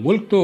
मुल्क तो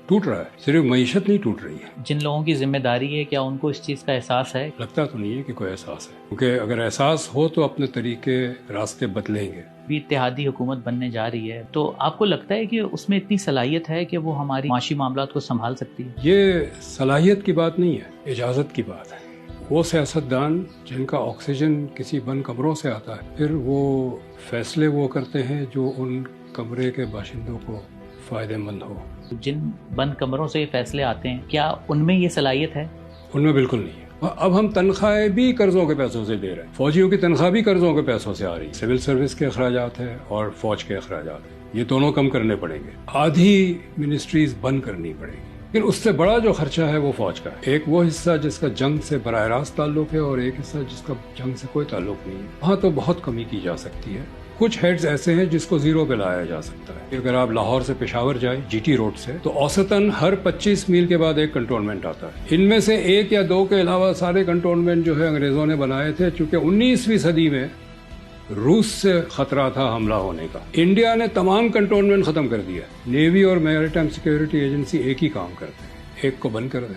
टूट रहा है, सिर्फ मईशत नहीं टूट रही है। जिन लोगों की जिम्मेदारी है, क्या उनको इस चीज़ का एहसास है? लगता तो नहीं है कि कोई एहसास है, क्योंकि अगर एहसास हो तो अपने तरीके रास्ते बदलेंगे। भी इत्तेहादी हुकूमत बनने जा रही है, तो आपको लगता है कि उसमें इतनी सलाहियत है कि वो हमारी माशी मामलात को संभाल सकती है? ये सलाहियत की बात नहीं है, इजाज़त की बात है। वो सियासतदान जिनका ऑक्सीजन किसी बंद कमरों से आता है, फिर वो फैसले वो करते हैं जो उन कमरे के बाशिंदों को फ़ायदेमंद हो। जिन बंद कमरों से ये फैसले आते हैं, क्या उनमें ये सलाहियत है? उनमें बिल्कुल नहीं है। अब हम तनख्वाहें भी कर्जों के पैसों से दे रहे हैं, फौजियों की तनख्वाह भी कर्जों के पैसों से आ रही है। सिविल सर्विस के अखराजात है और फौज के अखराजात है, ये दोनों कम करने पड़ेंगे। आधी मिनिस्ट्रीज बंद करनी पड़ेगी, लेकिन उससे बड़ा जो खर्चा है वो फौज का है। एक वो हिस्सा जिसका जंग से बराह रास्त ताल्लुक है और एक हिस्सा जिसका जंग से कोई ताल्लुक नहीं है। वहाँ तो बहुत कमी की जा सकती है। कुछ हेड्स ऐसे हैं जिसको जीरो पे लाया जा सकता है। अगर आप लाहौर से पेशावर जाए जीटी रोड से, तो औसतन हर 25 मील के बाद एक कंटोनमेंट आता है। इनमें से एक या दो के अलावा सारे कंटोनमेंट जो है अंग्रेजों ने बनाए थे, चूंकि 19वीं सदी में रूस से खतरा था हमला होने का। इंडिया ने तमाम कंटोनमेंट खत्म कर दिया। नेवी और मैरिटाइम सिक्योरिटी एजेंसी एक ही काम करते हैं, एक को बंद कर दें।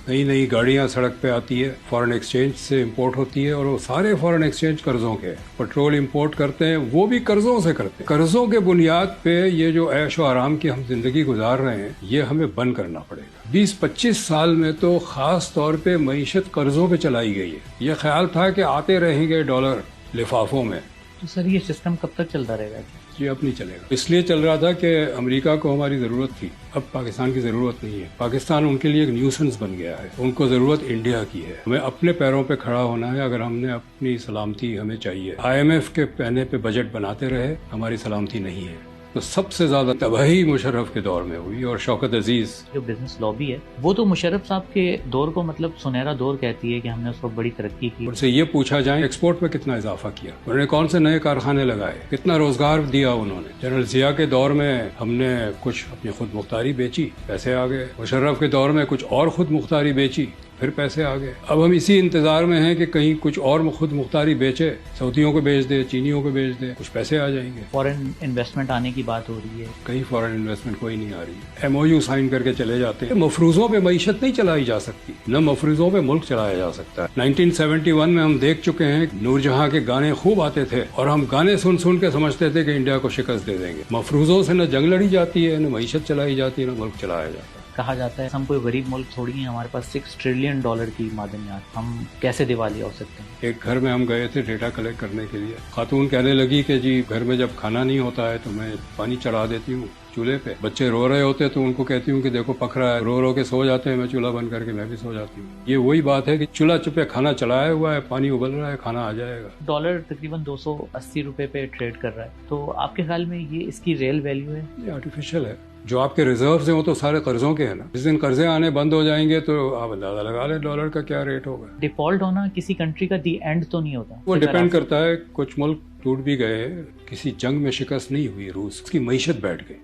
नई नई गाड़ियां सड़क पे आती है, फॉरेन एक्सचेंज से इंपोर्ट होती है, और वो सारे फॉरेन एक्सचेंज कर्जों के। पेट्रोल इंपोर्ट करते हैं, वो भी कर्जों से करते हैं। कर्जों के बुनियाद पे ये जो ऐश व आराम की हम जिंदगी गुजार रहे हैं, ये हमें बंद करना पड़ेगा। 20-25 साल में तो खास तौर पे मईशत कर्जों पे चलाई गई है। ये ख्याल था कि आते रहेंगे डॉलर लिफाफों में। तो सर, ये सिस्टम कब तक चलता रहेगा? जी अब नहीं चलेगा। इसलिए चल रहा था कि अमेरिका को हमारी ज़रूरत थी, अब पाकिस्तान की ज़रूरत नहीं है। पाकिस्तान उनके लिए एक न्यूसेंस बन गया है, उनको ज़रूरत इंडिया की है। हमें अपने पैरों पे खड़ा होना है। अगर हमने अपनी सलामती हमें चाहिए। IMF के कहने पे बजट बनाते रहे, हमारी सलामती नहीं है। तो सबसे ज्यादा तबाही मुशर्रफ के दौर में हुई, और शौकत अजीज जो बिजनेस लॉबी है वो तो मुशर्रफ साहब के दौर को मतलब सुनहरा दौर कहती है कि हमने उस वक्त बड़ी तरक्की की। उनसे ये पूछा जाए एक्सपोर्ट में कितना इजाफा किया, उन्होंने कौन से नए कारखाने लगाए, कितना रोजगार दिया उन्होंने। जनरल जिया के दौर में हमने कुछ अपनी खुद मुख्तारी बेची, पैसे आ गए। मुशर्रफ के दौर में कुछ और खुद मुख्तारी बेची, फिर पैसे आ गए। अब हम इसी इंतजार में हैं कि कहीं कुछ और खुद मुख्तारी बेचे, सऊदियों को बेच दे, चीनियों को बेच दे, कुछ पैसे आ जाएंगे। फॉरेन इन्वेस्टमेंट आने की बात हो रही है, कहीं फॉरेन इन्वेस्टमेंट कोई नहीं आ रही। MOU साइन करके चले जाते हैं। मफरूजों पे मईशत नहीं चलाई जा सकती, न मफरूजों पे मुल्क चलाया जा सकता है। 1971 में हम देख चुके हैं, नूरजहां के गाने खूब आते थे और हम गाने सुन सुन के समझते थे कि इंडिया को शिकस्त दे देंगे। मफरूजों से न जंग लड़ी जाती है, न मईशत चलाई जाती है, न मुल्क चलाया जाता है। कहा जाता है हम कोई गरीब मुल्क थोड़ी हैं, हमारे पास $6 ट्रिलियन की मादनियात, हम कैसे दिवालिया हो सकते हैं? एक घर में हम गए थे डेटा कलेक्ट करने के लिए। खातून कहने लगी कि जी घर में जब खाना नहीं होता है तो मैं पानी चढ़ा देती हूँ चूल्हे पे। बच्चे रो रहे होते तो उनको कहती हूँ कि देखो पक रहा है, रो रो के सो जाते हैं, मैं चूल्हा बंद करके मैं भी सो जाती हूँ। ये वही बात है कि चूल्हा चुपे खाना चलाया हुआ है, पानी उबल रहा है, खाना आ जाएगा। डॉलर तकरीबन 280 रुपए पे ट्रेड कर रहा है, तो आपके ख्याल में ये इसकी रियल वैल्यू है? ये आर्टिफिशियल है। जो आपके रिजर्व हैं वो तो सारे कर्जों के हैं ना। जिस दिन कर्जे आने बंद हो जाएंगे तो आप अंदाजा लगा लें डॉलर का क्या रेट होगा। डिफॉल्ट होना किसी कंट्री का दी एंड तो नहीं होता, वो डिपेंड करता है। कुछ मुल्क टूट भी गए, किसी जंग में शिकस्त नहीं हुई रूस, उसकी मईशत बैठ गई।